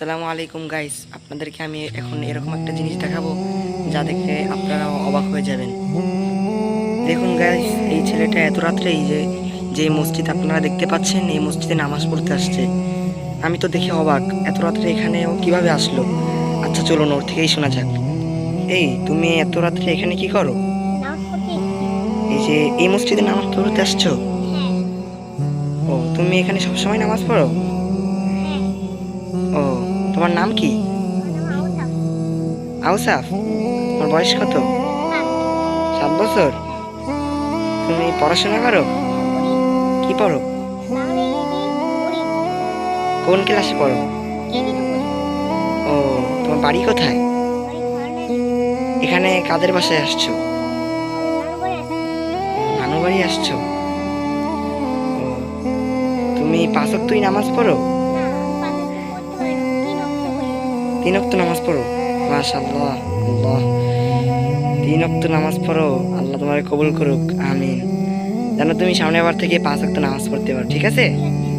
আসসালামু আলাইকুম গাইস, আপনাদেরকে আমি এখন এরকম একটা জিনিস দেখাবো যা দেখে আপনারাও অবাক হয়ে যাবেন। দেখুন গাইস, এই ছেলেটা এত রাত্রে যে মসজিদ আপনারা দেখতে পাচ্ছেন, এই মসজিদে নামাজ পড়তে আসছে। আমি তো দেখে অবাক, এত রাত্রে এখানে ও কিভাবে আসলো। আচ্ছা চলুন ওর থেকেই শোনা যাক। এই তুমি এত রাত্রে এখানে কি করো? নামাজ পড়তে এসেছি। এই যে এই মসজিদে নামাজ পড়তে আসছো? হ্যাঁ। ও, তুমি এখানে সবসময় নামাজ পড়ো? হ্যাঁ। ও, তোমার নাম কি? আমার নাম আউসাফ। আউসাফ? তোমার বয়স কত? 7। 7 বছর? হ্যাঁ। তুমি পড়াশোনা করো? হ্যাঁ, পড়ি। কি পড়ো? বাংলা ইংরেজি পড়ি। কোন ক্লাসে পড়ো? কেজিতে পড়ি। ও, তোমার বাড়ি কোথায়? বাড়ি ধরনারি। এখানে কাদের বাসায় আসছো? আমি নানু বাড়ি আসছি। নানু বাড়ি আসছো? ও, তুমি 5 ওয়াক্তই নামাজ পড়ো? না, আমি 5 ওয়াক্ত পড়তে পারি না, 3 ওয়াক্ত পড়ি। 3 ওয়াক্ত নামাজ পড়ো? মাশাআল্লাহ, আল্লাহ। 3 ওয়াক্ত নামাজ পড়ো, আল্লাহ তোমার কবুল করুক, আমিন। জানো তুমি সামনের বার থেকে 5 ওয়াক্ত নামাজ পড়তে পারো, ঠিক আছে? ঠিক আছে।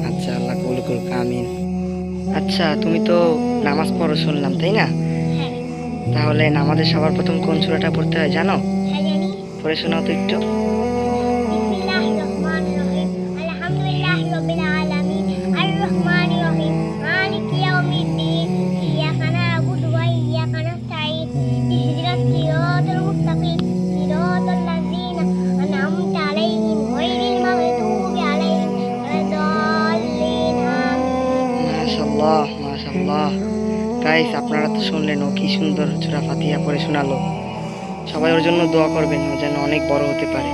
আচ্ছা, আল্লাহ কবুল করুক, আমিন। আচ্ছা, তুমি তো নামাজ পড়ো শুনলাম, তাই না? হ্যাঁ। তাহলে নামাজের সবার প্রথম কোন সূরাটা পড়তে হয় জানো? হ্যাঁ, জানি। পড়ে শোনাও তো একটু। বিসমিল্লাহির রহমানির রহিম। আলহামদুলিল্লাহি রাব্বিল আলামিন। আর রহমানির রহিম। মালিকি ইয়াউমিদ্দিন। ইয়াকা না'বুদু ওয়া ইয়াকা নাস্তাঈন। ইহদিনাস সিরাতাল মুস্তাকিম। সিরাতাল লাযীনা আন'আমতা আলাইহিম গায়রিল মাগদুবি আলাইহিম ওয়ালাদ-দাল্লিন। আমিন। মাশাআল্লাহ, মাশাআল্লাহ। গাইস, আপনারা তো শুনলেন ও কি সুন্দর সূরা ফাতিহা পড়ে শোনালো। সবাই ওর জন্য দোয়া করবেন, ও যেন অনেক বড় হতে পারে।